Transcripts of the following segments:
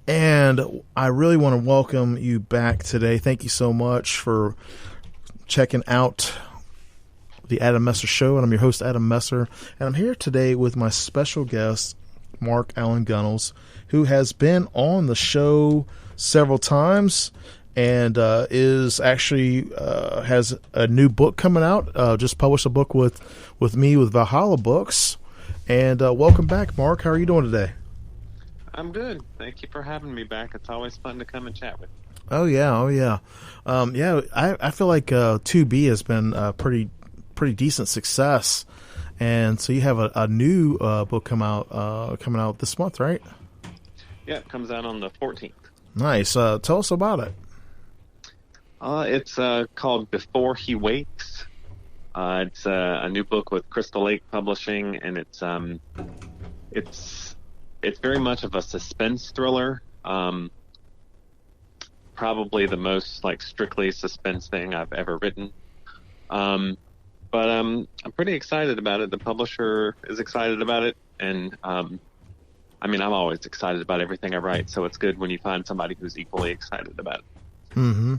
And I really want to welcome you back today. Thank you so much for checking out the Adam Messer Show. And I'm your host, Adam Messer. And I'm here today with my special guest, Mark Allan Gunnells, who has been on the show several times and is actually has a new book coming out. Just published a book with me with Valhalla Books. And welcome back, Mark. How are you doing today? I'm good. Thank you for having me back. It's always fun to come and chat with you. Oh yeah. I feel like 2B has been a pretty decent success, and so you have a new book coming out this month, right? Yeah, it comes out on the 14th. Nice. Tell us about it. It's called Before He Wakes. It's a new book with Crystal Lake Publishing, and it's very much of a suspense thriller. Probably the most strictly suspense thing I've ever written. But I'm pretty excited about it. The publisher is excited about it, and I'm always excited about everything I write. So it's good when you find somebody who's equally excited about it. Mm-hmm.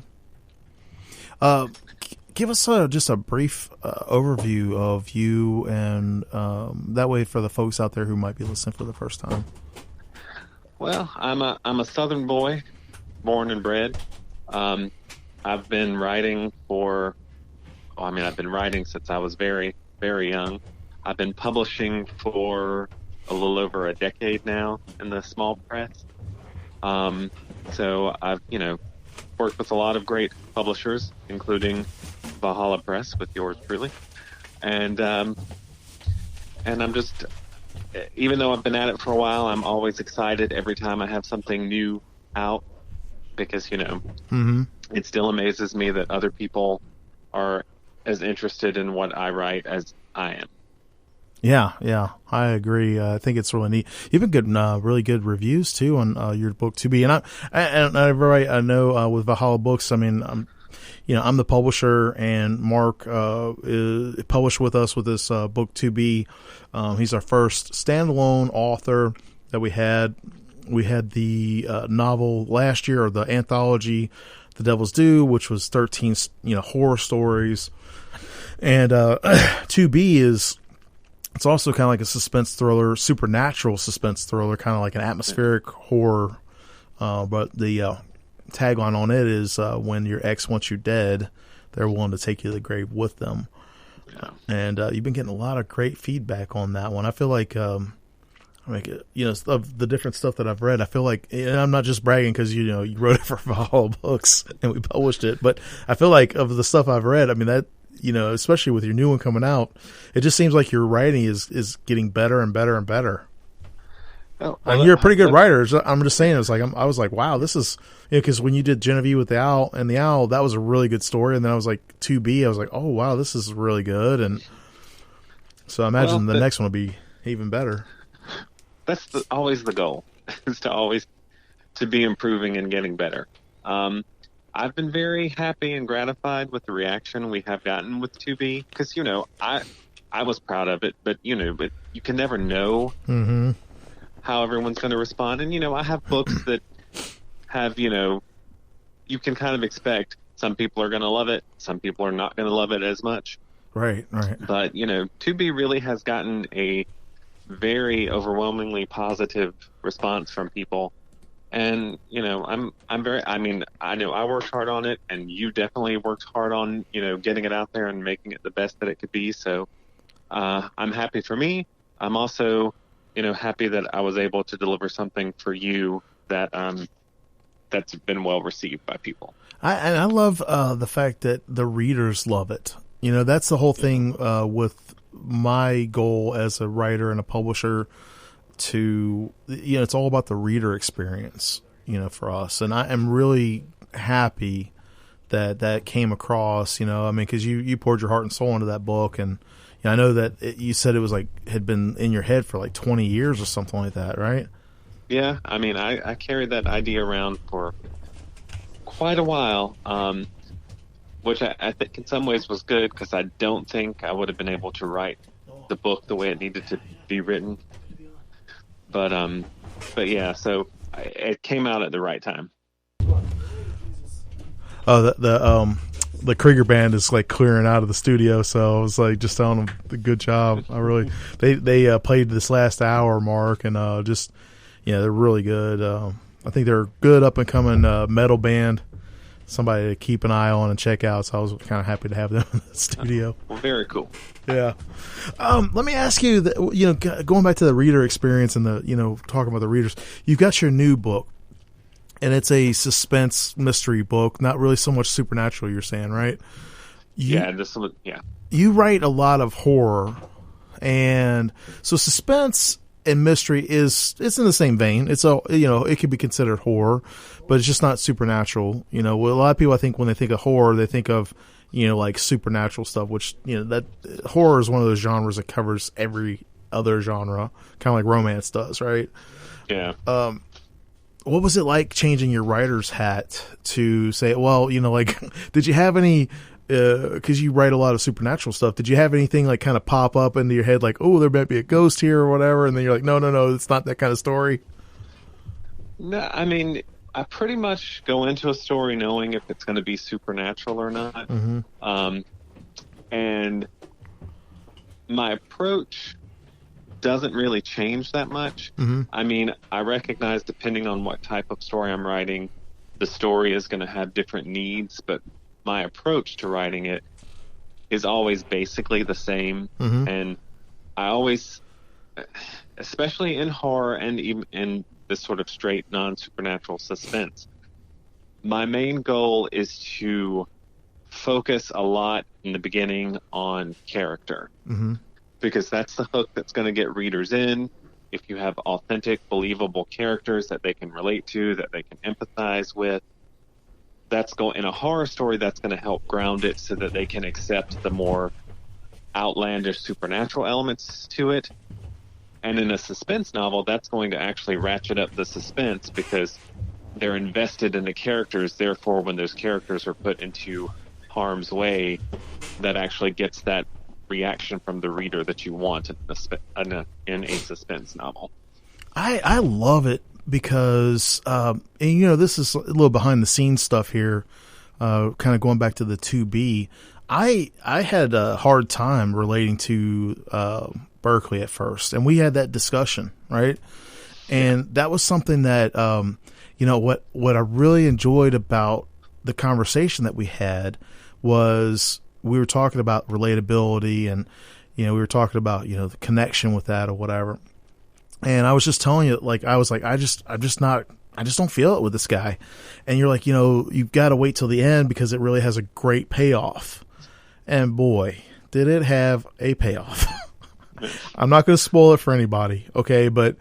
Give us just a brief overview of you, and that way for the folks out there who might be listening for the first time. Well, I'm a Southern boy, born and bred. I've been writing I've been writing since I was very, very young. I've been publishing for a little over a decade now in the small press. So I've worked with a lot of great publishers, including Valhalla Press with yours truly, and I'm just, even though I've been at it for a while, I'm always excited every time I have something new out, because mm-hmm. It still amazes me that other people are as interested in what I write as I am. Yeah, I agree. I think it's really neat. You've been getting really good reviews too on your book 2B, and I know with Valhalla Books. I mean, I'm the publisher, and Mark is published with us with this book 2B. He's our first standalone author that we had. We had the novel last year, or the anthology, The Devil's Due, which was 13 horror stories, and 2B is. It's also kind of like a suspense thriller, supernatural suspense thriller, kind of like an atmospheric horror. But the tagline on it is when your ex wants you dead, they're willing to take you to the grave with them. Yeah. And you've been getting a lot of great feedback on that one. I feel like, of the different stuff that I've read, I feel like, and I'm not just bragging because, you wrote it for Valhalla Books and we published it, but I feel like of the stuff I've read, I mean, that, especially with your new one coming out, it just seems like your writing is getting better and better and better. Oh, and you're a pretty good writer. I'm just saying, I was like, wow, this is, because when you did Genevieve with the Owl, that was a really good story. And then I was like 2B, I was like, oh wow, this is really good. And so I imagine the next one will be even better. That's always the goal, is to be improving and getting better. I've been very happy and gratified with the reaction we have gotten with 2B, because, I was proud of it, but you can never know mm-hmm. how everyone's going to respond. And, I have books that have, you can kind of expect some people are going to love it, some people are not going to love it as much. Right. But, 2B really has gotten a very overwhelmingly positive response from people. And, I'm very, I know I worked hard on it, and you definitely worked hard on, getting it out there and making it the best that it could be. So, I'm happy for me. I'm also, happy that I was able to deliver something for you that, that's been well received by people. I love, the fact that the readers love it. That's the whole thing, with my goal as a writer and a publisher, to it's all about the reader experience for us, and I am really happy that came across, because you poured your heart and soul into that book, and I know that you said it was had been in your head for 20 years or something like that, right? Yeah, I carried that idea around for quite a while, which I think in some ways was good, because I don't think I would have been able to write the book the way it needed to be written. But yeah, so it came out at the right time. Oh, the Krieger band is like clearing out of the studio, so I was like just telling them the good job. I really they played this last hour, Mark, and just they're really good. I think they're a good up and coming metal band. Somebody to keep an eye on and check out. So I was kind of happy to have them in the studio. Well, very cool. Yeah. Let me ask you, going back to the reader experience and talking about the readers, you've got your new book, and it's a suspense mystery book, not really so much supernatural, you're saying, right? Yeah. You write a lot of horror, and so suspense and mystery it's in the same vein. It's it could be considered horror, but it's just not supernatural. A lot of people, I think, when they think of horror, they think of like supernatural stuff, which that horror is one of those genres that covers every other genre, kind of like romance does, right? Yeah. What was it like changing your writer's hat to say, well, like, did you have any? Because you write a lot of supernatural stuff, did you have anything like kind of pop up into your head, like, oh, there might be a ghost here or whatever, and then you're like, no, it's not that kind of story? No, I mean, I pretty much go into a story knowing if it's going to be supernatural or not. Mm-hmm. And my approach doesn't really change that much. Mm-hmm. I mean, I recognize depending on what type of story I'm writing, the story is going to have different needs, but my approach to writing it is always basically the same. Mm-hmm. And I always, especially in horror and even in this sort of straight non-supernatural suspense, my main goal is to focus a lot in the beginning on character. Mm-hmm. Because that's the hook that's going to get readers in. If you have authentic, believable characters that they can relate to, that they can empathize with, in a horror story, that's going to help ground it so that they can accept the more outlandish supernatural elements to it. And in a suspense novel, that's going to actually ratchet up the suspense because they're invested in the characters. Therefore, when those characters are put into harm's way, that actually gets that reaction from the reader that you want in a suspense novel. I love it because, this is a little behind the scenes stuff here, kind of going back to the 2B. I had a hard time relating to Berkeley at first, and we had that discussion, right? And that was something that, what I really enjoyed about the conversation that we had was we were talking about relatability and, we were talking about, the connection with that or whatever. And I was just telling you, like, I just don't feel it with this guy. And you're like, you've got to wait till the end because it really has a great payoff. And boy, did it have a payoff. I'm not going to spoil it for anybody. Okay. But,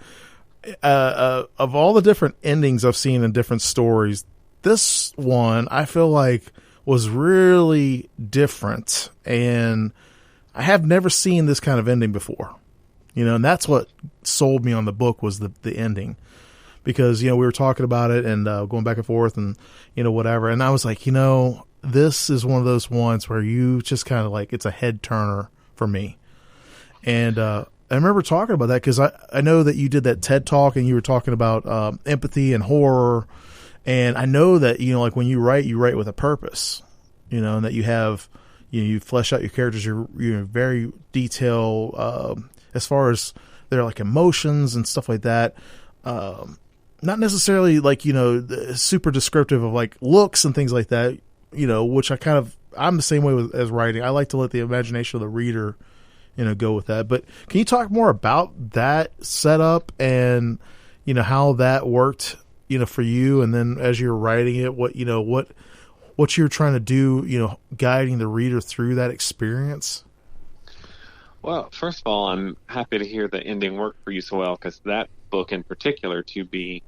of all the different endings I've seen in different stories, this one I feel like was really different. And I have never seen this kind of ending before. And that's what sold me on the book was the ending, because, we were talking about it and going back and forth and, whatever. And I was like, this is one of those ones where you just kind of like, it's a head turner for me. And I remember talking about that because I know that you did that TED Talk and you were talking about empathy and horror. And I know that, like when you write with a purpose, and that you have, you flesh out your characters, you're very detailed as far as their like emotions and stuff like that. Not necessarily like, super descriptive of like looks and things like that, which I'm the same way as writing. I like to let the imagination of the reader, go with that. But can you talk more about that setup and, how that worked, for you? And then as you're writing it, what you're trying to do, guiding the reader through that experience? Well, first of all, I'm happy to hear the ending worked for you so well, because that book in particular, 2B,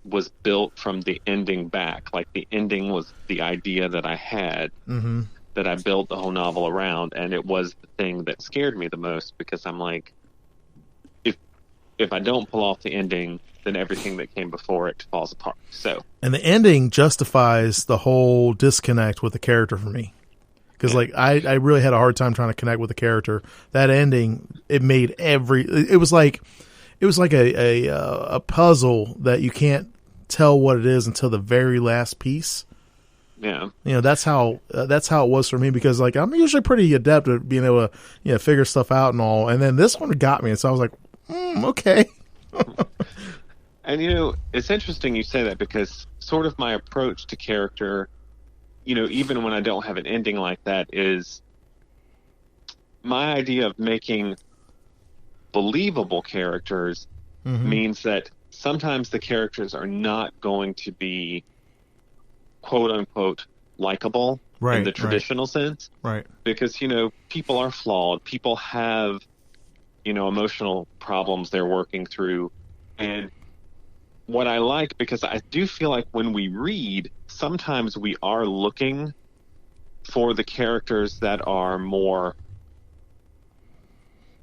was built from the ending back. Like the ending was the idea that I had, mm-hmm. that I built the whole novel around, and it was the thing that scared me the most, because I'm like, if I don't pull off the ending, then everything that came before it falls apart. So, and the ending justifies the whole disconnect with the character for me. Because like I really had a hard time trying to connect with the character. That ending, it made it was like it was like a puzzle that you can't tell what it is until the very last piece. Yeah. That's how it was for me, because like I'm usually pretty adept at being able to figure stuff out and all, and then this one got me, and so I was like, okay. And it's interesting you say that, because sort of my approach to character, even when I don't have an ending like that, is my idea of making believable characters means that sometimes the characters are not going to be quote unquote likable in the traditional sense. Right. Because, people are flawed. People have, emotional problems they're working through. And what I like, because I do feel like when we read, sometimes we are looking for the characters that are more,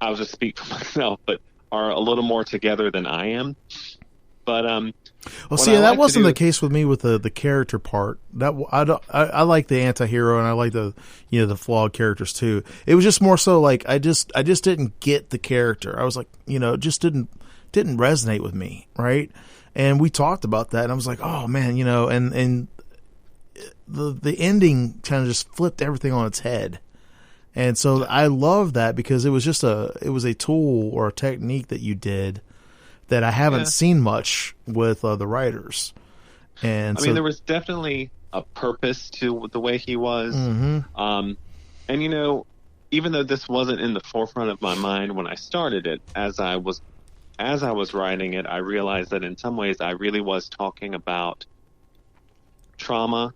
I'll just speak for myself, but are a little more together than I am. But well, see, that wasn't the case with me with the character part. That I like the anti-hero, and I like the the flawed characters too. It was just more so like I just didn't get the character. I was like, it just didn't resonate with me, right? And we talked about that, and I was like, oh man, and the ending kind of just flipped everything on its head. And so I love that, because it was just it was a tool or a technique that you did that I haven't seen much with the writers. And I mean, there was definitely a purpose to the way he was. And even though this wasn't in the forefront of my mind when I started it, as I was writing it, I realized that in some ways I really was talking about trauma,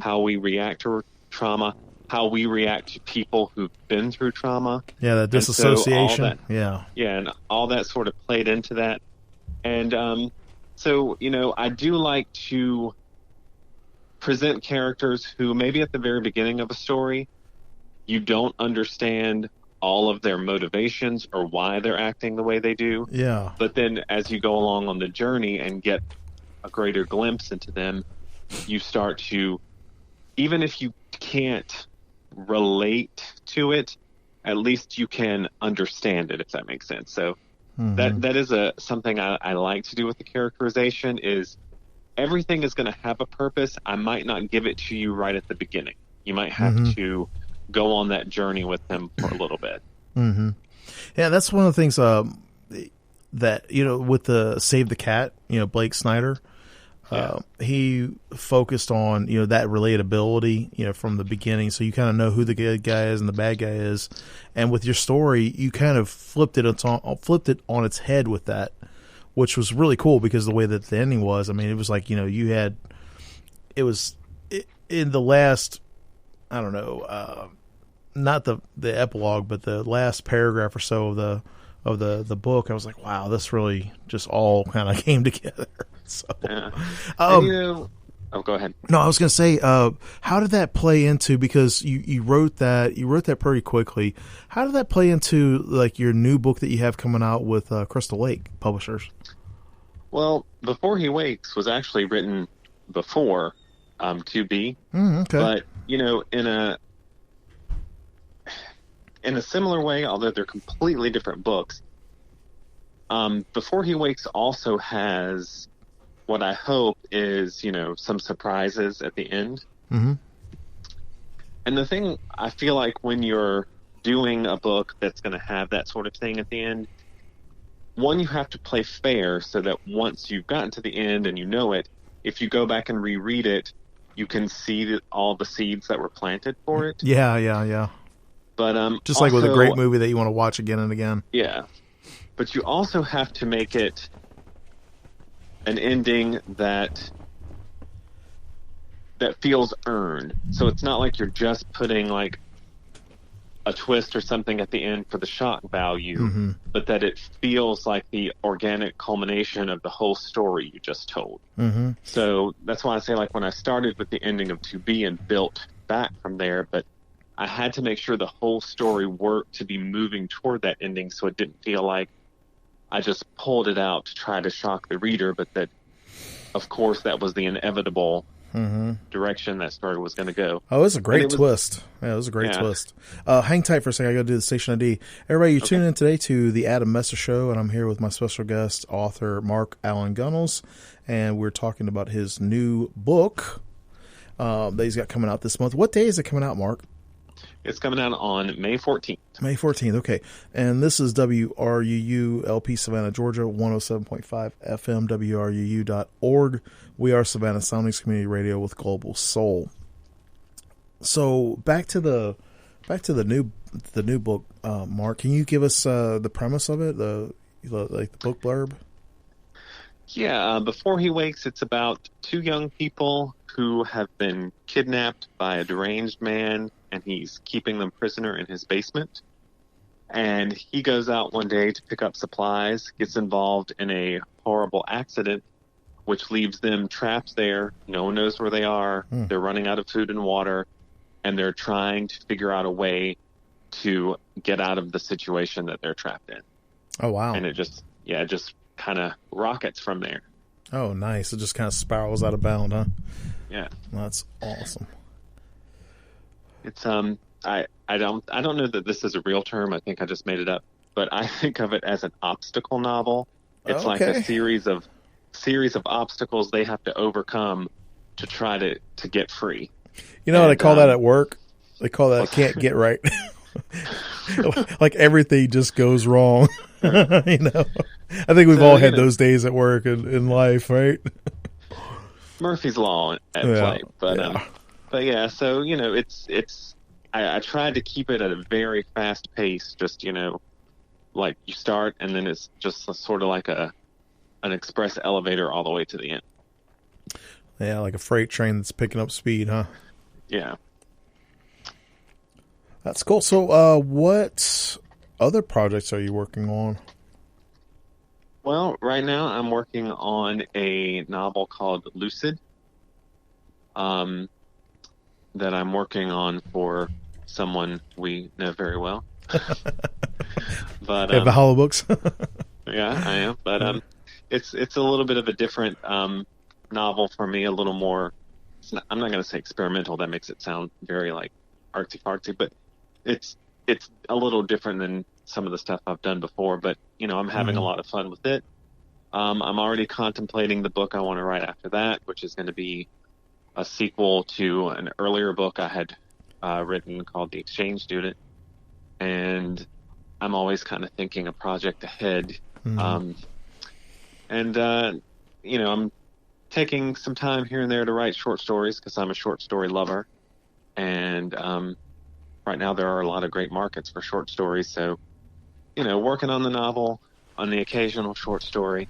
how we react to trauma, how we react to people who've been through trauma. Yeah, that disassociation. And all that sort of played into that. And so, I do like to present characters who maybe at the very beginning of a story, you don't understand all of their motivations or why they're acting the way they do. Yeah. But then as you go along on the journey and get a greater glimpse into them, you start to, even if you can't relate to it, at least you can understand it, if that makes sense. So that is something I like to do with the characterization, is everything is going to have a purpose. I might not give it to you right at the beginning. You might have to go on that journey with them for a little bit. Yeah, that's one of the things that, with the Save the Cat, Blake Snyder, he focused on, that relatability, from the beginning. So you kind of know who the good guy is and the bad guy is. And with your story, you kind of flipped it on its head with that, which was really cool, because the way that the ending was, I mean, it was like, in the last, I don't know, not the epilogue, but the last paragraph or so of the book, I was like, wow, this really just all kind of came together. So, go ahead. No, I was going to say, how did that play into, because you wrote that pretty quickly. How did that play into like your new book that you have coming out with Crystal Lake Publishers? Well, Before He Wakes was actually written before 2B. Okay. But, in a similar way, although they're completely different books, Before He Wakes also has what I hope is, some surprises at the end. And the thing, I feel like when you're doing a book that's going to have that sort of thing at the end, one, you have to play fair so that once you've gotten to the end and you know it, if you go back and reread it, you can see all the seeds that were planted for it. Yeah. But just like with a great movie that you want to watch again and again. Yeah. But you also have to make it an ending that feels earned. So it's not like you're just putting like a twist or something at the end for the shock value, but that it feels like the organic culmination of the whole story you just told. So that's why I say, like, when I started with the ending of 2B and built back from there, but I had to make sure the whole story worked to be moving toward that ending, so it didn't feel like I just pulled it out to try to shock the reader, but that, of course, that was the inevitable direction that story was going to go. Oh, it was a great twist. Yeah, it was a great twist. Hang tight for a second. I got to do the station ID. Everybody, you're tuning in today to the Adam Messer Show, and I'm here with my special guest, author Mark Allan Gunnells, and we're talking about his new book that he's got coming out this month. What day is it coming out, Mark? It's coming out on May 14th. May 14th, okay. And this is WRUU LP Savannah, Georgia, 107.5 FM, WRUU.org. We are Savannah Soundings Community Radio with Global Soul. So back to the new book, Mark. Can you give us the premise of it, the book blurb? Yeah, Before He Wakes, it's about two young people who have been kidnapped by a deranged man, and he's keeping them prisoner in his basement. And he goes out one day to pick up supplies, gets involved in a horrible accident, which leaves them trapped there. No one knows where they are. They're running out of food and water, and they're trying to figure out a way to get out of the situation that they're trapped in. Oh, wow. And it just kind of rockets from there. Oh, nice. It just kind of spirals out of bound, huh? Yeah. That's awesome. It's I don't know that this is a real term. I think I just made it up, but I think of it as an obstacle novel. It's like a series of obstacles they have to overcome to try to get free. You know what I call that at work? They call that can't get right. Like everything just goes wrong. You know, I think we've all had those days at work and in life, right? Murphy's Law at play, but yeah. So it's I tried to keep it at a very fast pace. Just like you start and then it's just sort of like an express elevator all the way to the end. Yeah, like a freight train that's picking up speed, huh? Yeah. That's cool. So, what other projects are you working on? Well, right now I'm working on a novel called Lucid, that I'm working on for someone we know very well. But Valhalla Books. Yeah, I am. But it's a little bit of a different novel for me. A little more. I'm not going to say experimental. That makes it sound very like artsy fartsy, but it's a little different than some of the stuff I've done before. But I'm having a lot of fun with it. I'm already contemplating the book I want to write after that, which is going to be a sequel to an earlier book I had written called The Exchange Student. And I'm always kind of thinking a project ahead. I'm taking some time here and there to write short stories because I'm a short story lover. And right now there are a lot of great markets for short stories. So, working on the novel, on the occasional short story,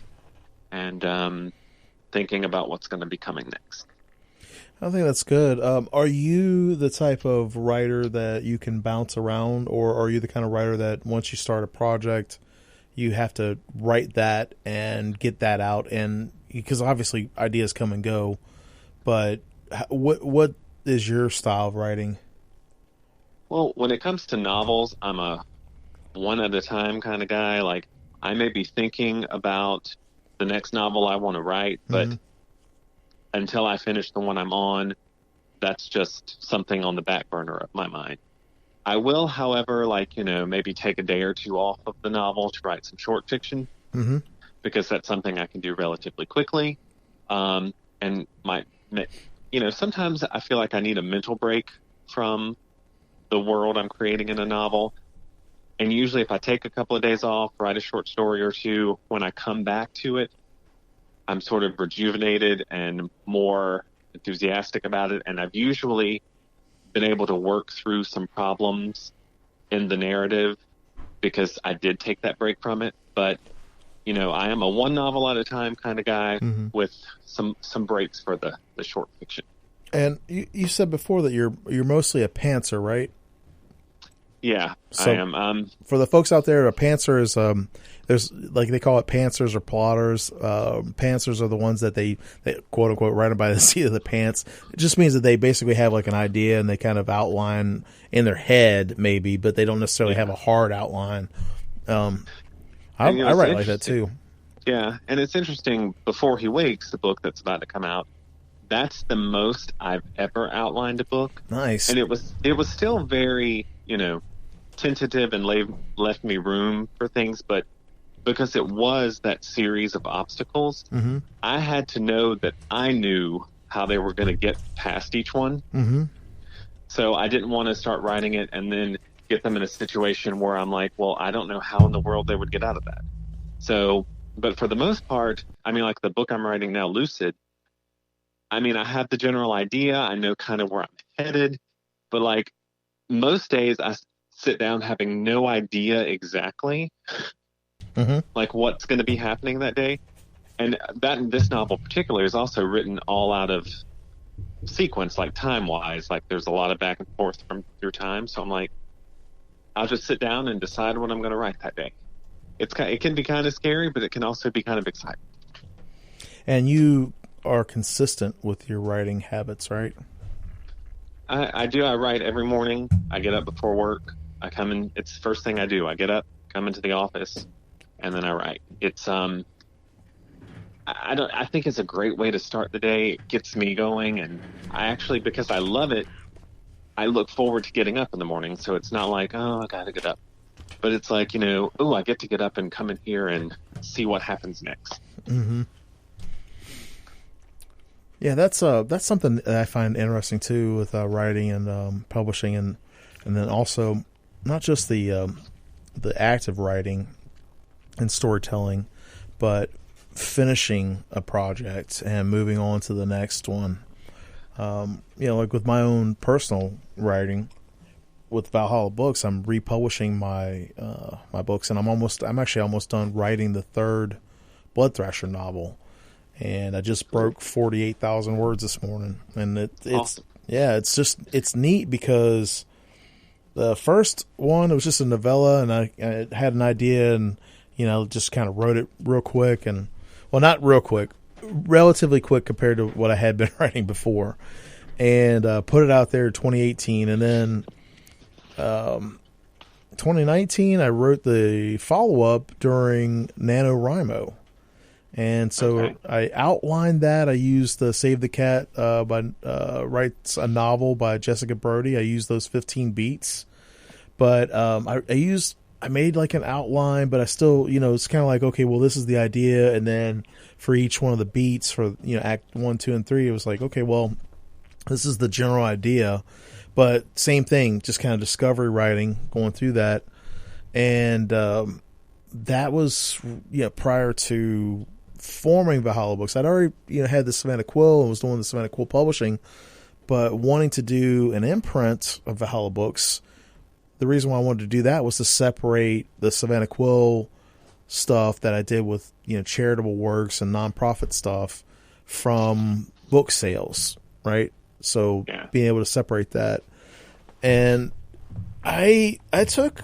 and thinking about what's going to be coming next. I think that's good. Are you the type of writer that you can bounce around, or are you the kind of writer that once you start a project, you have to write that and get that out? And because obviously ideas come and go, but what is your style of writing? Well, when it comes to novels, I'm a one at a time kind of guy. Like I may be thinking about the next novel I want to write, but until I finish the one I'm on, that's just something on the back burner of my mind. I will, however, maybe take a day or two off of the novel to write some short fiction, because that's something I can do relatively quickly. And sometimes I feel like I need a mental break from the world I'm creating in a novel. And usually if I take a couple of days off, write a short story or two, when I come back to it, I'm sort of rejuvenated and more enthusiastic about it. And I've usually been able to work through some problems in the narrative because I did take that break from it. But, I am a one novel at a time kind of guy with some breaks for the short fiction. And you said before that you're mostly a pantser, right? Yeah, so I am. For the folks out there, a pantser is there's like they call it pantsers or plotters. Pantsers are the ones that they quote unquote write by the seat of the pants. It just means that they basically have like an idea and they kind of outline in their head maybe, but they don't necessarily have a hard outline. I write like that too. Yeah, and it's interesting. Before He Wakes, the book that's about to come out, that's the most I've ever outlined a book. Nice. And it was still very, tentative and left me room for things, but because it was that series of obstacles, I had to know that I knew how they were going to get past each one. So I didn't want to start writing it and then get them in a situation where I'm like, well, I don't know how in the world they would get out of that. So, but for the most part, I mean, like the book I'm writing now, Lucid, I mean, I have the general idea. I know kind of where I'm headed, but like most days I sit down having no idea exactly like what's going to be happening that day. And this novel particularly is also written all out of sequence, like time wise, like there's a lot of back and forth through time. So I'm like, I'll just sit down and decide what I'm going to write that day. It can be kind of scary, but it can also be kind of exciting. And you are consistent with your writing habits, right? I do. I write every morning. I get up before work. I come in. It's the first thing I do. I get up, come into the office, and then I write. It's I think it's a great way to start the day. It gets me going, and I actually, because I love it, I look forward to getting up in the morning. So it's not like, oh, I gotta get up, but it's like, oh, I get to get up and come in here and see what happens next. Yeah, that's something that I find interesting too with writing and publishing, and then also not just the act of writing and storytelling, but finishing a project and moving on to the next one. Like with my own personal writing with Valhalla Books, I'm republishing my books, and I'm actually almost done writing the third Blood Thrasher novel. And I just broke 48,000 words this morning. And it's awesome. It's neat because the first one, it was just a novella, and I had an idea and, just kind of wrote it real quick. And, well, not real quick, relatively quick compared to what I had been writing before. And put it out there in 2018. And then 2019, I wrote the follow-up during NaNoWriMo. And so I outlined that. I used the Save the Cat writes a novel by Jessica Brody. I used those 15 beats, but I made like an outline, but I still, it's kind of like, okay, well, this is the idea, and then for each one of the beats for Act 1, 2, and 3, it was like, okay, well, this is the general idea, but same thing, just kind of discovery writing, going through that, and that was prior to forming Valhalla Books. I'd already had the Savannah Quill and was doing the Savannah Quill publishing, but wanting to do an imprint of Valhalla Books, the reason why I wanted to do that was to separate the Savannah Quill stuff that I did with charitable works and nonprofit stuff from book sales, right? So being able to separate that, and I took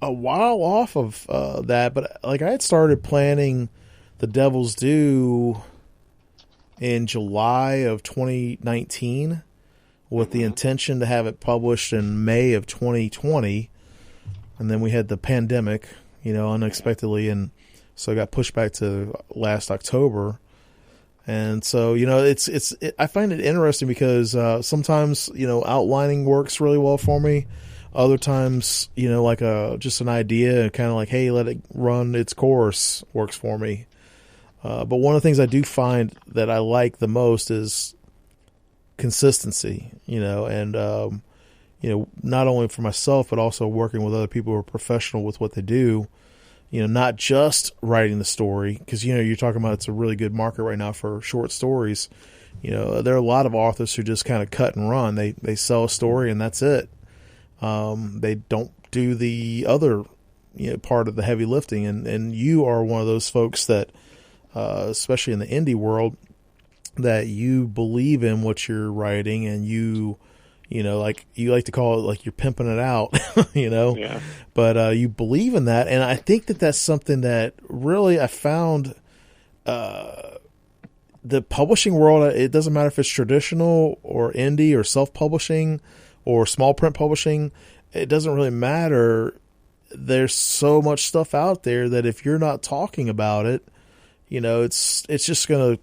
a while off of that, but like I had started planning The Devil's Due in July of 2019 with the intention to have it published in May of 2020, and then we had the pandemic, unexpectedly, and so it got pushed back to last October. And so I find it interesting because sometimes outlining works really well for me. Other times, like just an idea and kind of like, hey, let it run its course works for me. But one of the things I do find that I like the most is consistency, and not only for myself, but also working with other people who are professional with what they do, not just writing the story, because, you're talking about it's a really good market right now for short stories. There are a lot of authors who just kind of cut and run. They sell a story and that's it. They don't do the other part of the heavy lifting, and you are one of those folks that especially in the indie world, that you believe in what you're writing, and you like you like to call it like you're pimping it out, but you believe in that. And I think that that's something that really I found the publishing world, it doesn't matter if it's traditional or indie or self-publishing or small print publishing, it doesn't really matter. There's so much stuff out there that if you're not talking about it, it's just going to,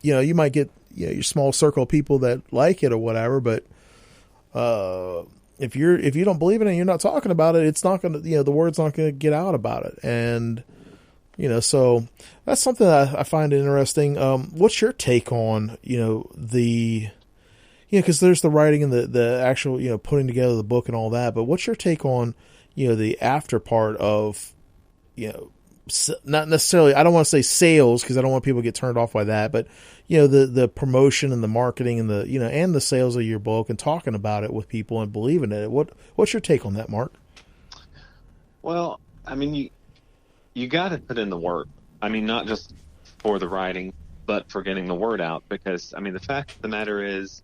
you might get your small circle of people that like it or whatever. But if you don't believe in it and you're not talking about it, it's not going to, the word's not going to get out about it. And, so that's something that I find interesting. What's your take on, because there's the writing and the actual, putting together the book and all that. But what's your take on, the after part of, not necessarily, I don't want to say sales because I don't want people to get turned off by that, but the promotion and the marketing and and the sales of your book and talking about it with people and believing in it. What's your take on that, Mark? Well, I mean, you got to put in the work. I mean, not just for the writing, but for getting the word out. Because I mean, the fact of the matter is,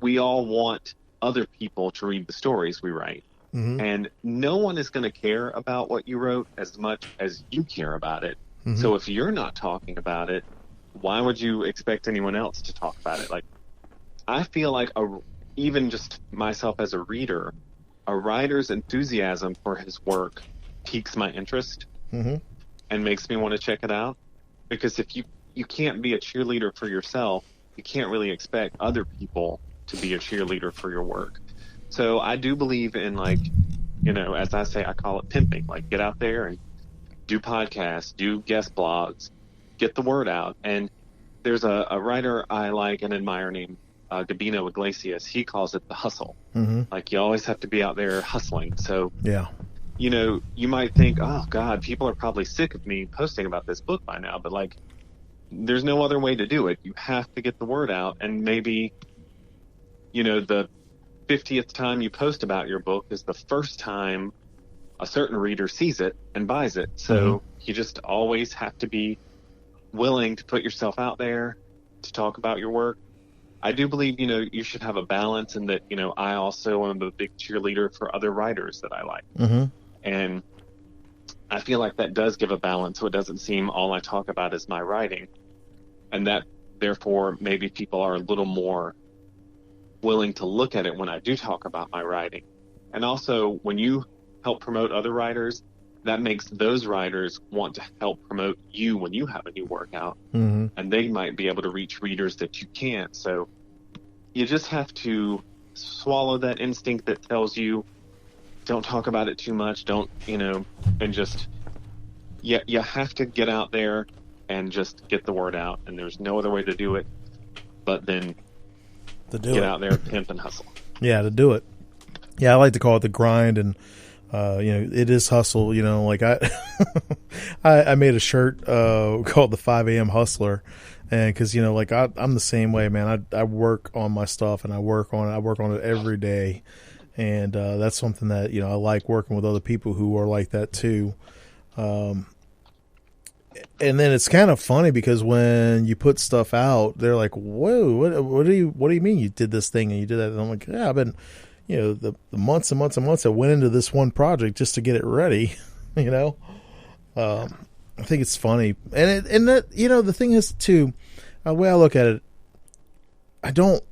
we all want other people to read the stories we write. Mm-hmm. And no one is going to care about what you wrote as much as you care about it. Mm-hmm. So if you're not talking about it, why would you expect anyone else to talk about it? Like, I feel like even just myself as a reader, a writer's enthusiasm for his work piques my interest mm-hmm. and makes me want to check it out. Because if you can't be a cheerleader for yourself, you can't really expect other people to be a cheerleader for your work. So I do believe in, as I say, I call it pimping. Like, get out there and do podcasts, do guest blogs, get the word out. And there's a writer I like and admire named Gabino Iglesias. He calls it the hustle. Mm-hmm. Like, you always have to be out there hustling. So, yeah, you might think, oh, God, people are probably sick of me posting about this book by now. But, there's no other way to do it. You have to get the word out. And maybe, the 50th time you post about your book is the first time a certain reader sees it and buys it. So mm-hmm. you just always have to be willing to put yourself out there to talk about your work. I do believe, you should have a balance, and that, I also am a big cheerleader for other writers that I like. Mm-hmm. And I feel like that does give a balance, so it doesn't seem all I talk about is my writing. And that, therefore, maybe people are a little more willing to look at it when I do talk about my writing. And also, when you help promote other writers, that makes those writers want to help promote you when you have a new work out. Mm-hmm. And they might be able to reach readers that you can't. So you just have to swallow that instinct that tells you, don't talk about it too much, don't, and just, you have to get out there and just get the word out. And there's no other way to do it but then get out there, pimp and hustle. Yeah, to do it. Yeah, I like to call it the grind, and it is hustle. I made a shirt called the 5 a.m. Hustler, and because I'm the same way, man. I work on my stuff, and I work on it every day, and that's something that I like, working with other people who are like that too. And then it's kind of funny because when you put stuff out, they're like, "Whoa, what do you mean you did this thing and you did that?" And I'm like, "Yeah, I've been, the months and months and months I went into this one project just to get it ready." I think it's funny, and that the thing is too, the way I look at it, I don't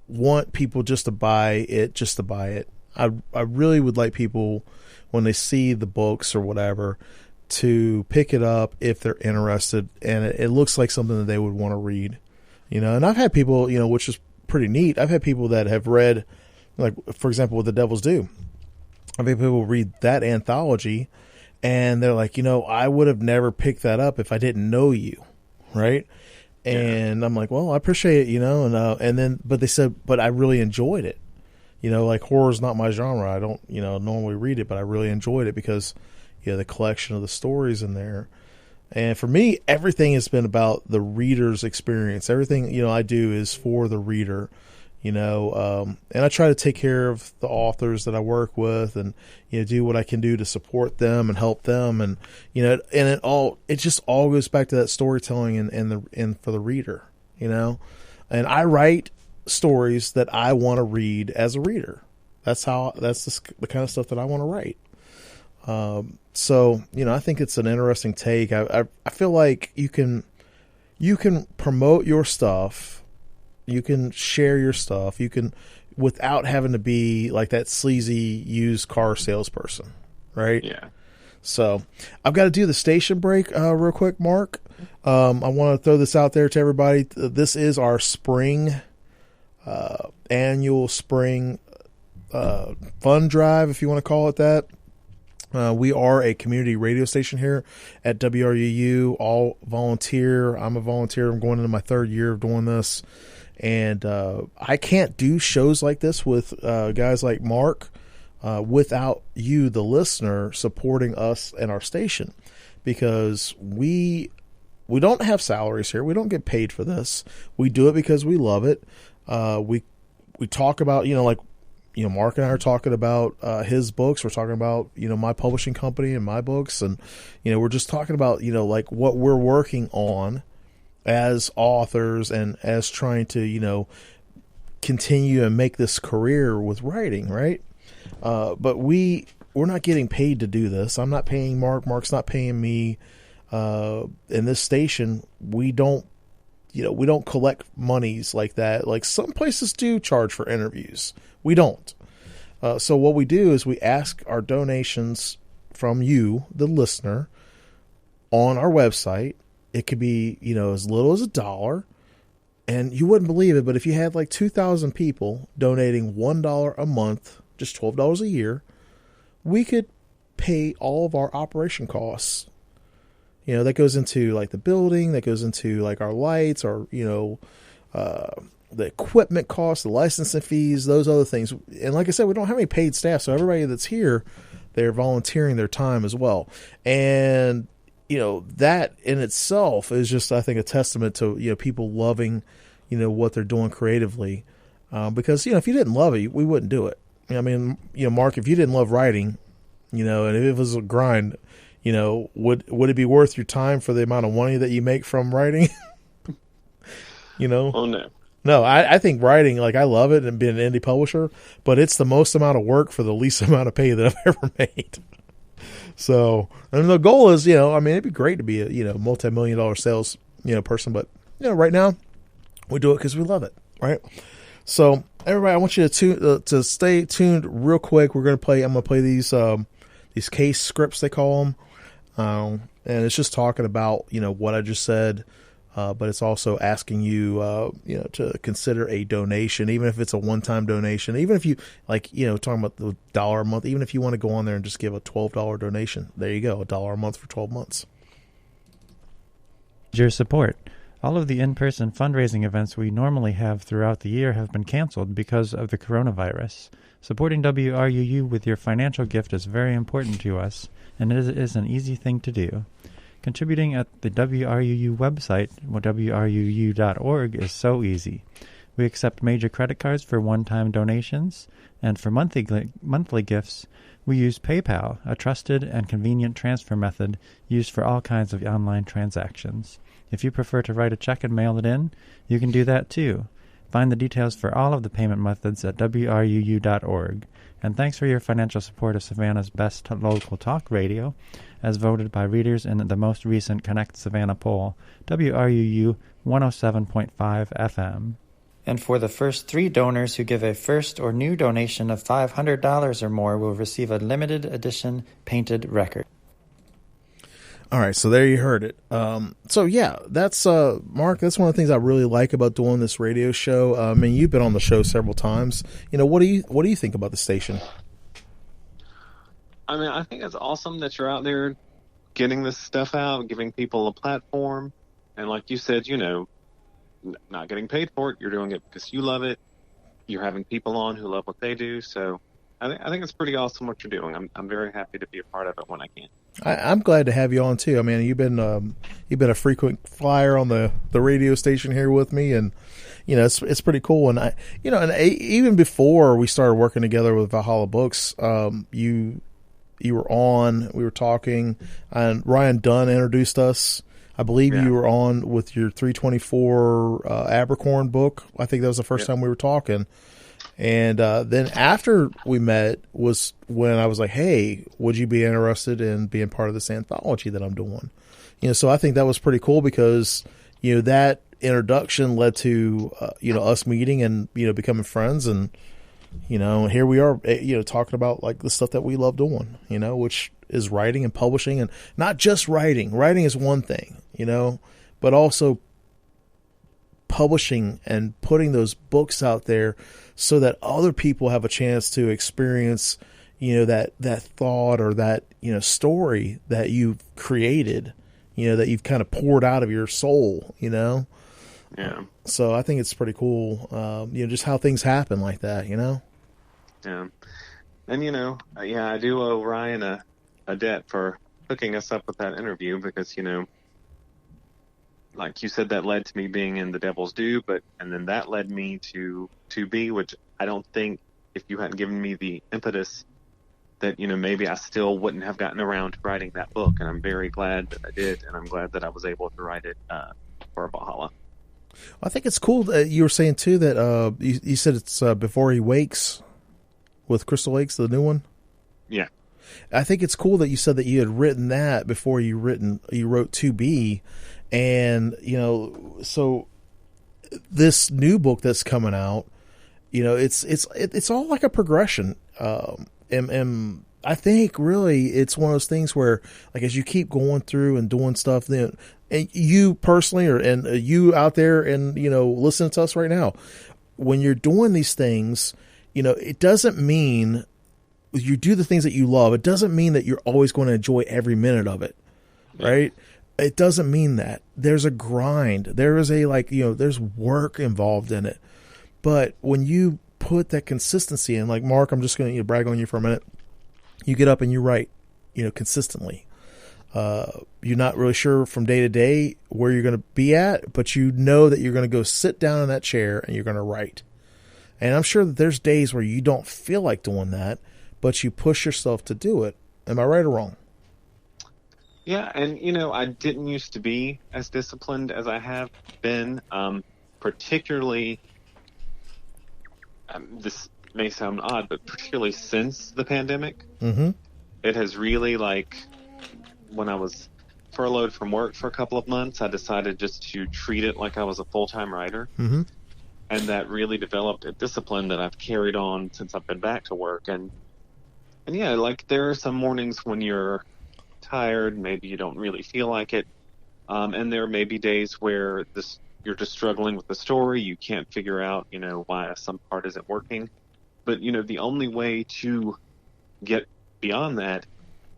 want people just to buy it. I really would like people, when they see the books or whatever, to pick it up if they're interested and it looks like something that they would want to read, and I've had people, which is pretty neat. I've had people that have read, like, for example, what The Devils Do. I've had people read that anthology and they're like, I would have never picked that up if I didn't know you. Right. And I'm like, well, I appreciate it, and then, but they said, but I really enjoyed it. Like, horror is not my genre. I don't, normally read it, but I really enjoyed it because the collection of the stories in there. And for me, everything has been about the reader's experience. Everything, I do is for the reader, and I try to take care of the authors that I work with and, do what I can do to support them and help them. And, and it just all goes back to that storytelling and for the reader, and I write stories that I want to read as a reader. That's the kind of stuff that I want to write. So, I think it's an interesting take. I feel like you can promote your stuff. You can share your stuff. You can, without having to be like that sleazy used car salesperson. Right. Yeah. So I've got to do the station break, real quick, Mark. I want to throw this out there to everybody. This is our annual spring fund drive, if you want to call it that. We are a community radio station here at WRUU, all volunteer. I'm a volunteer. I'm going into my third year of doing this. And I can't do shows like this with guys like Mark without you, the listener, supporting us and our station, because we don't have salaries here. We don't get paid for this. We do it because we love it. We talk about, Mark and I are talking about his books. We're talking about, my publishing company and my books. And, we're just talking about, like what we're working on as authors and as trying to, continue and make this career with writing, right? But we're not getting paid to do this. I'm not paying Mark. Mark's not paying me. In this station, we don't collect monies like that. Like some places do charge for interviews. We don't. So what we do is we ask our donations from you, the listener, on our website. It could be, as little as $1. And you wouldn't believe it, but if you had like 2,000 people donating $1 a month, just $12 a year, we could pay all of our operation costs. That goes into like the building, that goes into like our lights, or, the equipment costs, the licensing fees, those other things. And like I said, we don't have any paid staff. So everybody that's here, they're volunteering their time as well. And, that in itself is just, I think, a testament to, people loving, what they're doing creatively. Because, if you didn't love it, we wouldn't do it. I mean, Mark, if you didn't love writing, and if it was a grind, would it be worth your time for the amount of money that you make from writing? Oh, no. No, I think writing, like I love it and being an indie publisher, but it's the most amount of work for the least amount of pay that I've ever made. So, and the goal is, it'd be great to be a, multi-million-dollar sales, person, but, right now we do it because we love it. Right. So everybody, I want you to stay tuned real quick. I'm going to play these case scripts, they call them. And it's just talking about, what I just said. But it's also asking you, to consider a donation, even if it's a one-time donation, even if you talking about the $1 a month, even if you want to go on there and just give a $12 donation, there you go, $1 a month for 12 months. Your support. All of the in-person fundraising events we normally have throughout the year have been canceled because of the coronavirus. Supporting WRUU with your financial gift is very important to us, and it is an easy thing to do. Contributing at the WRUU website, WRUU.org, is so easy. We accept major credit cards for one-time donations, and for monthly gifts, we use PayPal, a trusted and convenient transfer method used for all kinds of online transactions. If you prefer to write a check and mail it in, you can do that too. Find the details for all of the payment methods at WRUU.org. And thanks for your financial support of Savannah's best local talk radio, as voted by readers in the most recent Connect Savannah poll, WRUU 107.5 FM. And for the first 3 donors who give a first or new donation of $500 or more will receive a limited edition painted record. All right, so there you heard it. So yeah, that's Mark. That's one of the things I really like about doing this radio show. I mean, you've been on the show several times. What do you think about the station? I mean, I think it's awesome that you're out there getting this stuff out, giving people a platform, and like you said, not getting paid for it. You're doing it because you love it. You're having people on who love what they do. So I think it's pretty awesome what you're doing. I'm very happy to be a part of it when I can. I'm glad to have you on too. I mean, you've been a frequent flyer on the radio station here with me, and it's pretty cool. And even before we started working together with Valhalla Books, you were on. We were talking, and Ryan Dunn introduced us. I believe you were on with your 324 Abercorn book. I think that was the first time we were talking. And then after we met was when I was like, hey, would you be interested in being part of this anthology that I'm doing? So I think that was pretty cool because, that introduction led to, us meeting and, becoming friends. And, here we are, talking about like the stuff that we love doing, which is writing and publishing, and not just writing. Writing is one thing, but also publishing and putting those books out there so that other people have a chance to experience, that thought or that, story that you've created, that you've kind of poured out of your soul, Yeah. So I think it's pretty cool, just how things happen like that, Yeah. And, I do owe Ryan a debt for hooking us up with that interview because, like you said, that led to me being in The Devil's Due, and then that led me to be, which I don't think if you hadn't given me the impetus that, maybe I still wouldn't have gotten around to writing that book. And I'm very glad that I did. And I'm glad that I was able to write it for Valhalla. I think it's cool that you were saying too that you said it's Before He Wakes with Crystal Lakes, the new one. Yeah. I think it's cool that you said that you had written that before you wrote 2B. And, so this new book that's coming out, it's all like a progression. And I think really it's one of those things where, like, as you keep going through and doing stuff, then, and you personally, and you out there and, listening to us right now, when you're doing these things, it doesn't mean you do the things that you love. It doesn't mean that you're always going to enjoy every minute of it. Right. It doesn't mean that. There's a grind. There is there's work involved in it. But when you put that consistency in, like Mark, I'm just going to brag on you for a minute. You get up and you write, consistently. You're not really sure from day to day where you're going to be at, but you know that you're going to go sit down in that chair and you're going to write. And I'm sure that there's days where you don't feel like doing that, but you push yourself to do it. Am I right or wrong? Yeah, and, I didn't used to be as disciplined as I have been, particularly, this may sound odd, but particularly since the pandemic. Mm-hmm. It has really, when I was furloughed from work for a couple of months, I decided just to treat it like I was a full-time writer. Mm-hmm. And that really developed a discipline that I've carried on since I've been back to work. And yeah, there are some mornings when you're tired, maybe you don't really feel like it, and there may be days where you're just struggling with the story, you can't figure out why some part isn't working, but the only way to get beyond that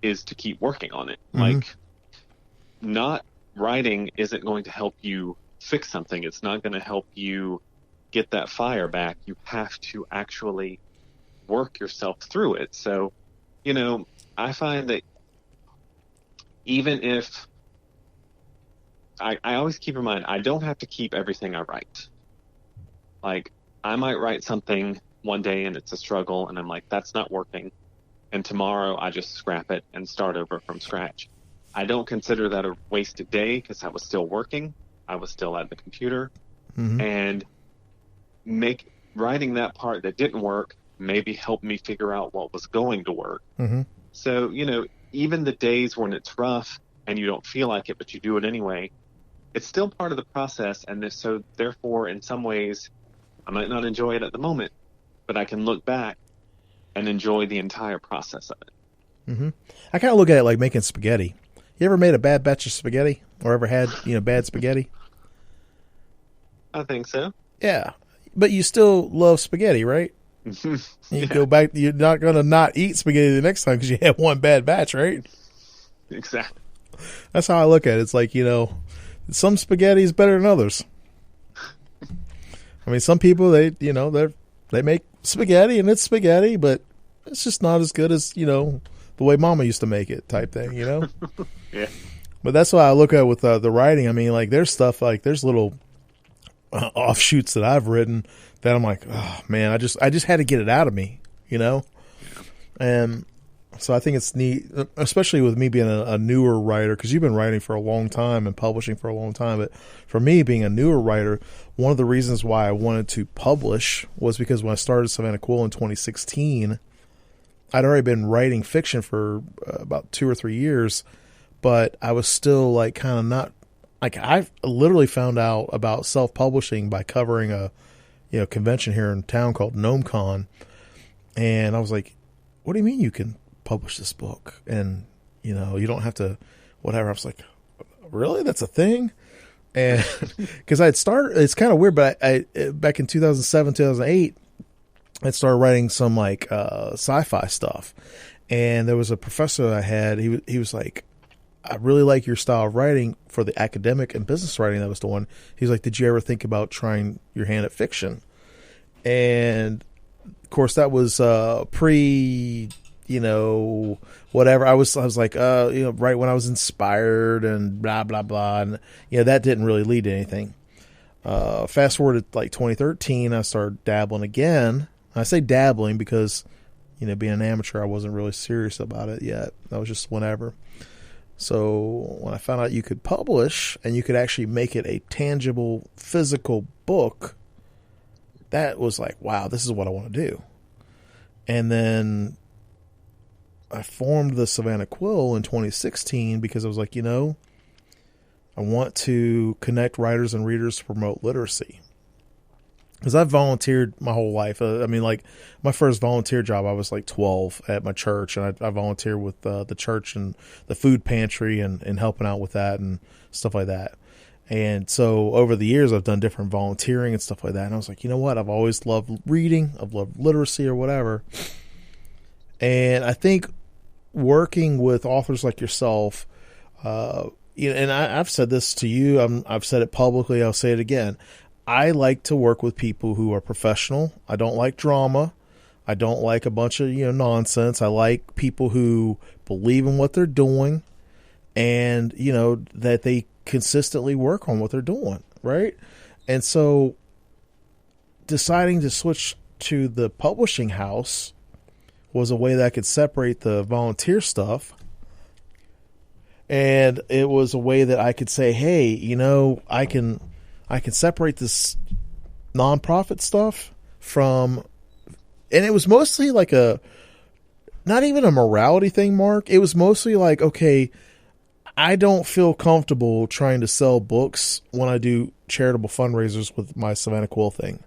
is to keep working on it. Mm-hmm. Not writing isn't going to help you fix something. It's not going to help you get that fire back. You have to actually work yourself through it. So I find that even if I always keep in mind, I don't have to keep everything I write. I might write something one day and it's a struggle and I'm like, that's not working. And tomorrow I just scrap it and start over from scratch. I don't consider that a wasted day because I was still working. I was still at the computer. Mm-hmm. And writing that part that didn't work maybe helped me figure out what was going to work. Mm-hmm. So, even the days when it's rough and you don't feel like it, but you do it anyway, it's still part of the process. And so therefore, in some ways, I might not enjoy it at the moment, but I can look back and enjoy the entire process of it. Mm-hmm. I kind of look at it like making spaghetti. You ever made a bad batch of spaghetti or ever had, bad spaghetti? I think so. Yeah. But you still love spaghetti, right? You go back, you're not going to not eat spaghetti the next time because you had one bad batch, right? Exactly. That's how I look at it. It's like, some spaghetti is better than others. I mean, some people, they make spaghetti and it's spaghetti, but it's just not as good as, the way Mama used to make it type thing, Yeah. But that's why I look at with the writing. I mean, there's stuff, there's little offshoots that I've written that I'm like, oh man, I just had to get it out of me, And so I think it's neat, especially with me being a newer writer, because you've been writing for a long time and publishing for a long time. But for me, being a newer writer, one of the reasons why I wanted to publish was because when I started Savannah Quill in 2016, I'd already been writing fiction for about 2 or 3 years, but I was still kind of not, I literally found out about self-publishing by covering a convention here in town called GnomeCon. And I was like, what do you mean you can publish this book? And You know, you don't have to, whatever. I was like, really? That's a thing? And because I'd started, it's kind of weird, but I back in 2007, 2008, I started writing some like sci-fi stuff. And there was a professor that I had, he was like, I really like your style of writing for the academic and business writing that I was doing. He's like, did you ever think about trying your hand at fiction? And of course that was pre, you know, whatever. I was like, you know, right when I was inspired and blah, blah, blah. And, you know, that didn't really lead to anything. Fast forward to like 2013, I started dabbling again. I say dabbling because, you know, being an amateur, I wasn't really serious about it yet. That was just whenever. So when I found out you could publish and you could actually make it a tangible, physical book, that was like, wow, this is what I want to do. And then I formed the Savannah Quill in 2016 because I was like, you know, I want to connect writers and readers to promote literacy. Because I've volunteered my whole life. I mean, like, my first volunteer job, I was like 12 at my church, and I volunteered with the church and the food pantry and helping out with that and stuff like that. And so over the years, I've done different volunteering and stuff like that. And I was like, you know what? I've always loved reading. I've loved literacy or whatever. And I think working with authors like yourself, you know, and I've said this to you. I've said it publicly. I'll say it again. I like to work with people who are professional. I don't like drama. I don't like a bunch of, you know, nonsense. I like people who believe in what they're doing and, you know, that they consistently work on what they're doing, right? And so deciding to switch to the publishing house was a way that I could separate the volunteer stuff. And it was a way that I could say, hey, you know, I can separate this nonprofit stuff from, and it was mostly like not even a morality thing, Mark. It was mostly like, okay, I don't feel comfortable trying to sell books when I do charitable fundraisers with my Savannah Quill thing.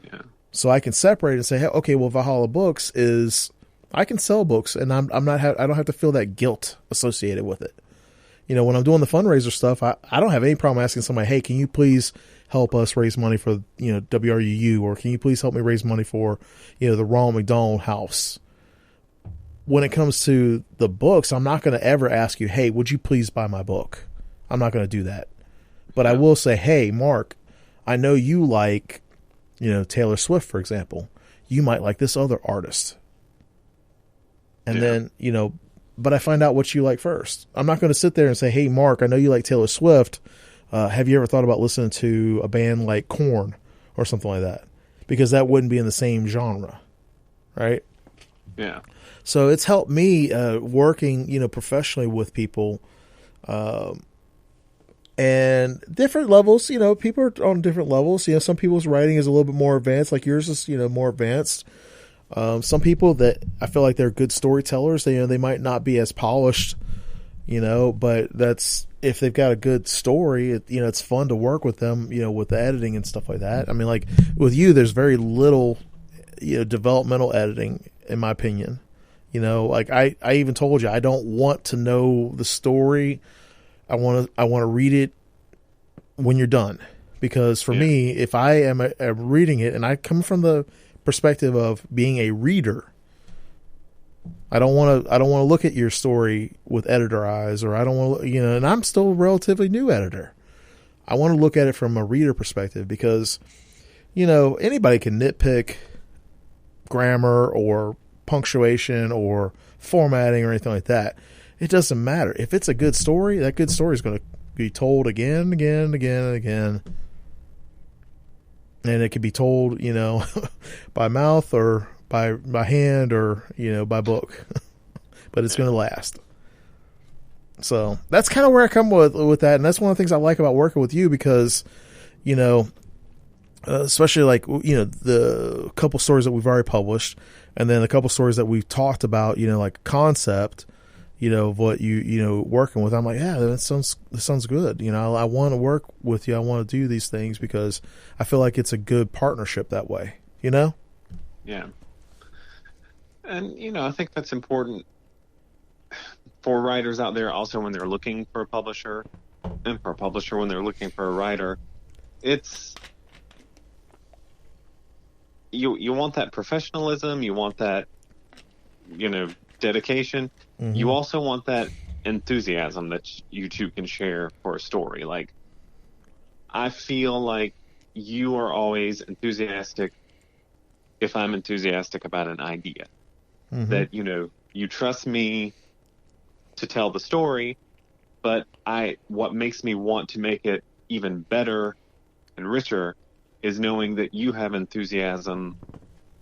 Yeah. So I can separate and say, hey, okay, well, Valhalla Books is, I can sell books and I don't have to feel that guilt associated with it. You know, when I'm doing the fundraiser stuff, I don't have any problem asking somebody, hey, can you please help us raise money for, you know, WRUU, or can you please help me raise money for, you know, the Ronald McDonald House? When it comes to the books, I'm not going to ever ask you, hey, would you please buy my book? I'm not going to do that. But I will say, hey, Mark, I know you like, you know, Taylor Swift, for example. You might like this other artist. And then, you know, but I find out what you like first. I'm not going to sit there and say, hey, Mark, I know you like Taylor Swift. Have you ever thought about listening to a band like Korn or something like that? Because that wouldn't be in the same genre, right? Yeah. So it's helped me working, you know, professionally with people and different levels. You know, people are on different levels. You know, some people's writing is a little bit more advanced, like yours is, you know, more advanced. Some people that I feel like they're good storytellers, they might not be as polished, you know, but that's, if they've got a good story, you know, it's fun to work with them, you know, with the editing and stuff like that. I mean, like with you, there's very little, you know, developmental editing, in my opinion. You know, like I even told you, I don't want to know the story. I want to read it when you're done, because for me, if I am reading it, and I come from the perspective of being a reader, I don't want to look at your story with editor eyes, or I don't want to, you know, and I'm still a relatively new editor. I want to look at it from a reader perspective, because, you know, anybody can nitpick grammar or punctuation or formatting or anything like that. It doesn't matter. If it's a good story, that good story is going to be told again, again, again, and again. And it could be told, you know, by mouth or by hand or, you know, by book. But it's going to last. So that's kind of where I come with that. And that's one of the things I like about working with you, because, you know, especially like, you know, the couple stories that we've already published, and then a couple stories that we've talked about, you know, like concept, you know, of what you know, working with. I'm like, yeah, that sounds good. You know, I want to work with you. I want to do these things because I feel like it's a good partnership that way, you know? Yeah. And, you know, I think that's important. for writers out there, also when they're looking for a publisher, and for a publisher when they're looking for a writer, it's you want that professionalism, you want that, dedication. Mm-hmm. You also want that enthusiasm that you two can share for a story. Like, I feel like you are always enthusiastic if I'm enthusiastic about an idea. Mm-hmm. That, you trust me to tell the story, but what makes me want to make it even better and richer is knowing that you have enthusiasm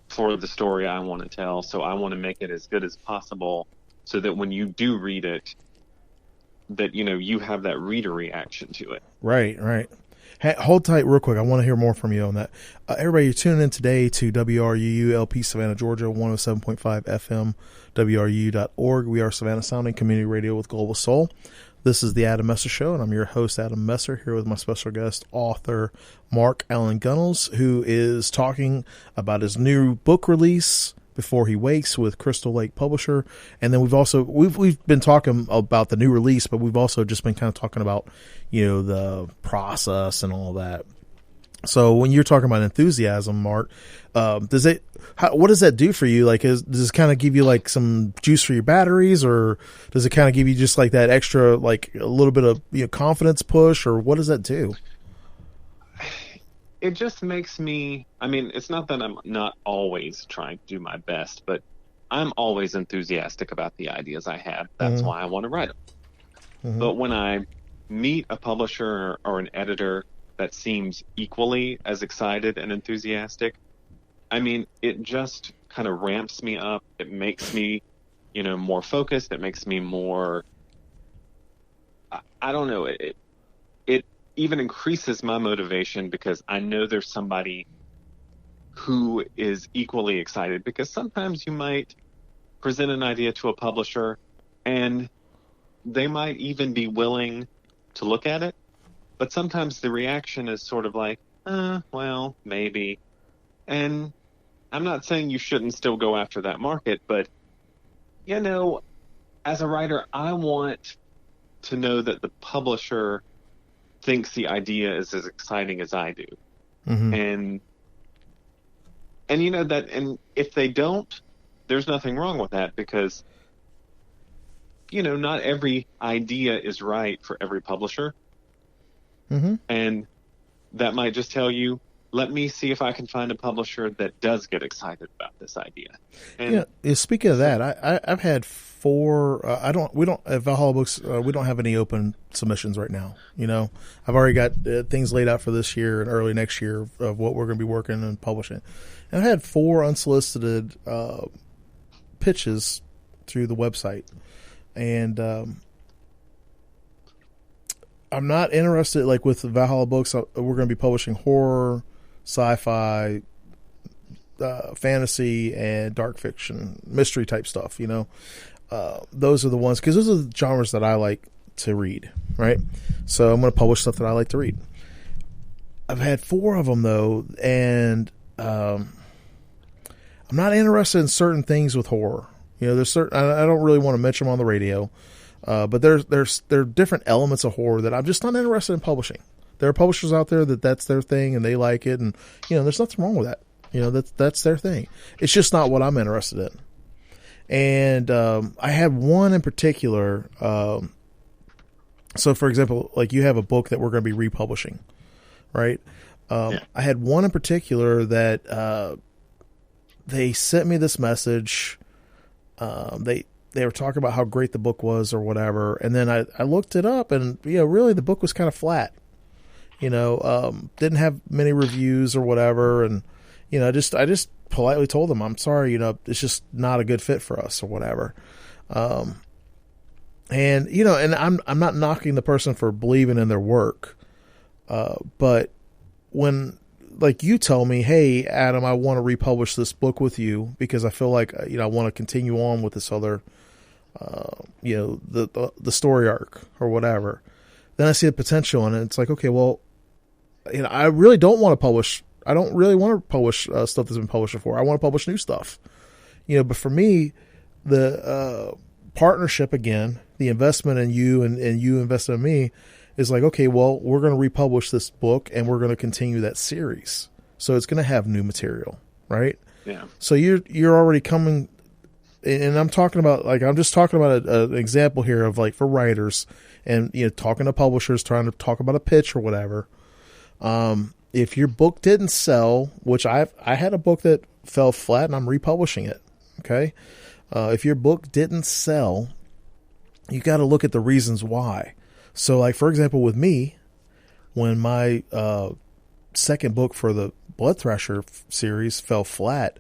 for the story I want to tell. So I want to make it as good as possible so that when you do read it, that, you have that reader reaction to it. Right. Hey, hold tight real quick. I want to hear more from you on that. Everybody, you're tuning in today to WRUU LP Savannah, Georgia, 107.5 FM, WRUU.org. We are Savannah Sounding Community Radio with Global Soul. This is the Adam Messer Show, and I'm your host, Adam Messer, here with my special guest, author Mark Allan Gunnells, who is talking about his new book release, Before He Wakes, with Crystal Lake Publisher. And then we've been talking about the new release, but we've also just been kind of talking about, the process and all that. So when you're talking about enthusiasm, Mark, what does that do for you? Like, does it kind of give you like some juice for your batteries, or does it kind of give you just like that extra, like a little bit of confidence push, or what does that do? It just makes me, it's not that I'm not always trying to do my best, but I'm always enthusiastic about the ideas I have. That's why I want to write them. Mm-hmm. But when I meet a publisher or an editor that seems equally as excited and enthusiastic, it just kind of ramps me up. It makes me, more focused. It makes me more, I don't know, it even increases my motivation because I know there's somebody who is equally excited, because sometimes you might present an idea to a publisher and they might even be willing to look at it, but sometimes the reaction is sort of like, well, maybe. And I'm not saying you shouldn't still go after that market, but, as a writer, I want to know that the publisher thinks the idea is as exciting as I do. Mm-hmm. And and if they don't, there's nothing wrong with that, because, not every idea is right for every publisher. Mm-hmm. And that might just tell you, let me see if I can find a publisher that does get excited about this idea. And speaking of that, I've had 4. We don't at Valhalla Books. We don't have any open submissions right now. I've already got things laid out for this year and early next year of what we're going to be working and publishing. And I had 4 unsolicited pitches through the website, and I'm not interested. Like with Valhalla Books, we're going to be publishing horror, sci-fi, fantasy, and dark fiction, mystery type stuff. Those are the ones, because those are the genres that I like to read, right? So I'm going to publish stuff that I like to read. I've had 4 of them though, and I'm not interested in certain things with horror. There's certain, I don't really want to mention them on the radio, but there are different elements of horror that I'm just not interested in publishing. There are publishers out there that's their thing and they like it, and there's nothing wrong with that. That's their thing. It's just not what I'm interested in. And I had one in particular. So, for example, like you have a book that we're going to be republishing, right? I had one in particular that they sent me this message. They were talking about how great the book was or whatever, and then I looked it up, and really the book was kind of flat. Didn't have many reviews or whatever, and I just politely told them, I'm sorry, it's just not a good fit for us or whatever. And I'm not knocking the person for believing in their work, but when like you tell me, hey Adam, I want to republish this book with you because I feel like I want to continue on with this other the story arc or whatever, then I see the potential in it. It's like, okay, well, I really don't want to publish. I don't really want to publish stuff that's been published before. I want to publish new stuff, but for me, the partnership again the investment in you and you invested in me is like, okay, well, we're going to republish this book and we're going to continue that series. So it's going to have new material, right? Yeah. So you're already coming, and I'm talking about, like, I'm just talking about an example here of, like, for writers and, you know, talking to publishers, trying to talk about a pitch or whatever. If your book didn't sell, which I had a book that fell flat and I'm republishing it. Okay. If your book didn't sell, you got to look at the reasons why. So, like, for example, with me, when my second book for the Blood Thresher series fell flat,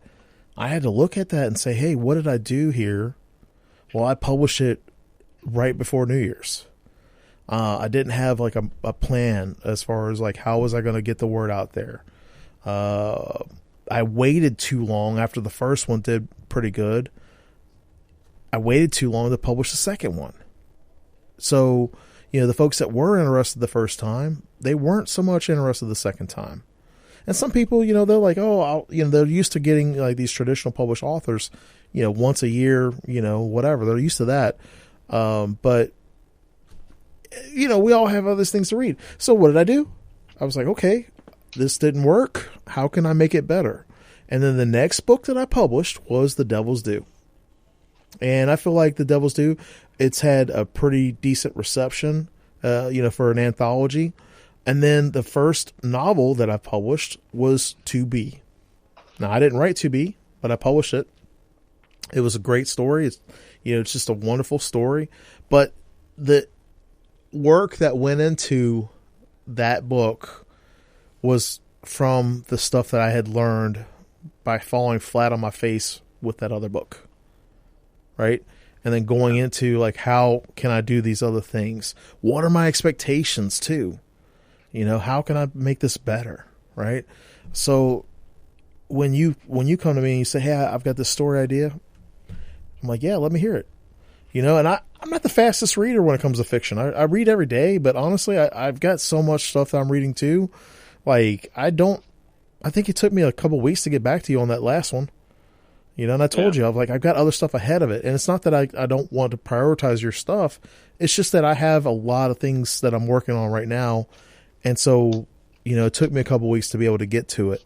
I had to look at that and say, hey, what did I do here? Well, I published it right before New Year's. I didn't have, like, a plan as far as, like, how was I going to get the word out there. I waited too long after the first one did pretty good. I waited too long to publish the second one. So, you know, the folks that were interested the first time, they weren't so much interested the second time. And some people, you know, they're like, they're used to getting, like, these traditional published authors, you know, once a year, you know, whatever. They're used to that. But, you know, we all have other things to read. So what did I do? I was like, okay, this didn't work. How can I make it better? And then the next book that I published was The Devil's Due. And I feel like The Devil's Due, it's had a pretty decent reception, you know, for an anthology. And then the first novel that I published was 2B. Now, I didn't write 2B, but I published it. It was a great story. It's, you know, it's just a wonderful story. But the work that went into that book was from the stuff that I had learned by falling flat on my face with that other book. Right? And then going into, like, how can I do these other things? What are my expectations too? You know, how can I make this better? Right? So when you come to me and you say, hey, I've got this story idea, I'm like, yeah, let me hear it. You know, and I'm not the fastest reader when it comes to fiction. I read every day, but honestly, I've got so much stuff that I'm reading too. Like, I think it took me a couple weeks to get back to you on that last one. You know, and I told you, I've got other stuff ahead of it. And it's not that I don't want to prioritize your stuff. It's just that I have a lot of things that I'm working on right now. And so, you know, it took me a couple weeks to be able to get to it.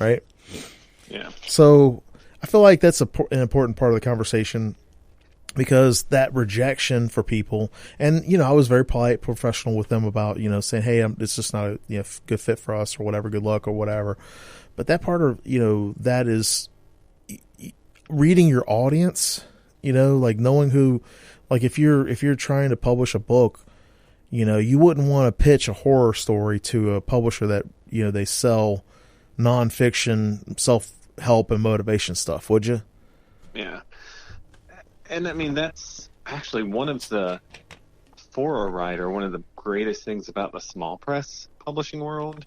Right? Yeah. So I feel like that's an important part of the conversation, because that rejection for people, and, you know, I was very polite, professional with them about, you know, saying, hey, it's just not a, you know, good fit for us or whatever, good luck or whatever. But that part of, you know, that is reading your audience, you know, like knowing who, like if you're trying to publish a book, you know, you wouldn't want to pitch a horror story to a publisher that, you know, they sell nonfiction, self-help and motivation stuff, would you? Yeah. And I mean, that's actually one of the, for a writer, one of the greatest things about the small press publishing world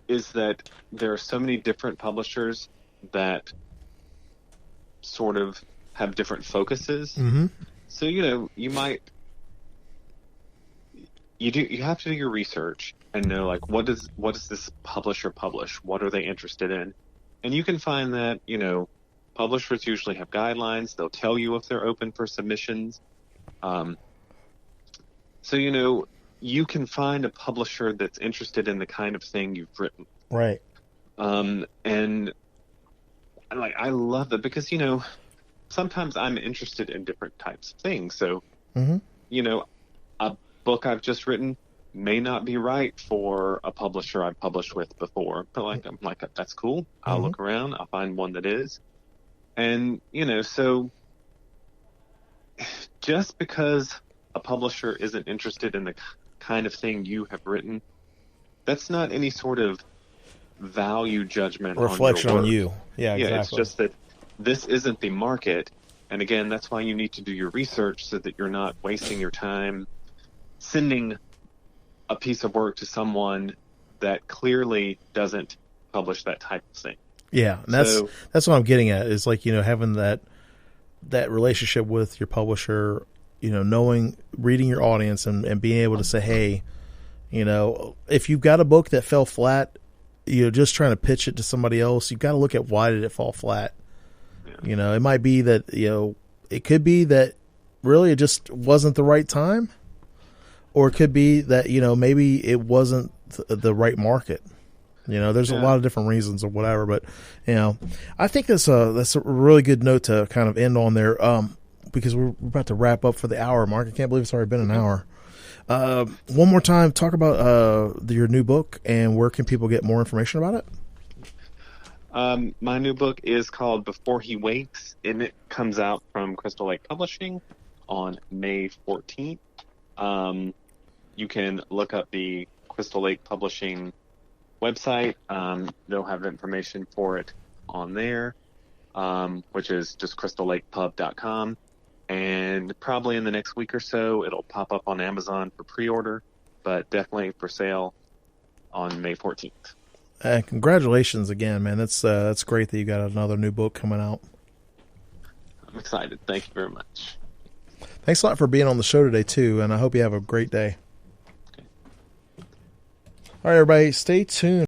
is that there are so many different publishers that sort of have different focuses. Mm-hmm. So, you know, you have to do your research and know, like, what does this publisher publish? What are they interested in? And you can find that, you know, publishers usually have guidelines. They'll tell you if they're open for submissions. So, you know, you can find a publisher that's interested in the kind of thing you've written. Right. And like, I love that because, you know, sometimes I'm interested in different types of things. So, you know, a book I've just written may not be right for a publisher I've published with before, but I'm like, that's cool. I'll look around. I'll find one that is. And, you know, so just because a publisher isn't interested in the kind of thing you have written, that's not any sort of value judgment reflection on you. Yeah, exactly. Yeah, it's just that this isn't the market. And again, that's why you need to do your research so that you're not wasting your time sending a piece of work to someone that clearly doesn't publish that type of thing. Yeah, and that's what I'm getting at, is like, you know, having that relationship with your publisher, you know, reading your audience and being able to say, hey, you know, if you've got a book that fell flat, you know, just trying to pitch it to somebody else, you've got to look at why did it fall flat. Yeah. You know, it might be that, you know, it could be that really it just wasn't the right time, or it could be that maybe it wasn't the right market. There's a lot of different reasons or whatever, but I think that's a really good note to kind of end on there, because we're about to wrap up for the hour, Mark. I can't believe it's already been an hour. One more time, talk about your new book and where can people get more information about it? My new book is called Before He Wakes, and it comes out from Crystal Lake Publishing on May 14th. You can look up the Crystal Lake Publishing website. They'll have information for it on there, which is just crystallakepub.com. And probably in the next week or so, it'll pop up on Amazon for pre-order, but definitely for sale on May 14th. Congratulations again, man. That's great that you got another new book coming out. I'm excited. Thank you very much. Thanks a lot for being on the show today, too, and I hope you have a great day. Okay. All right, everybody, stay tuned.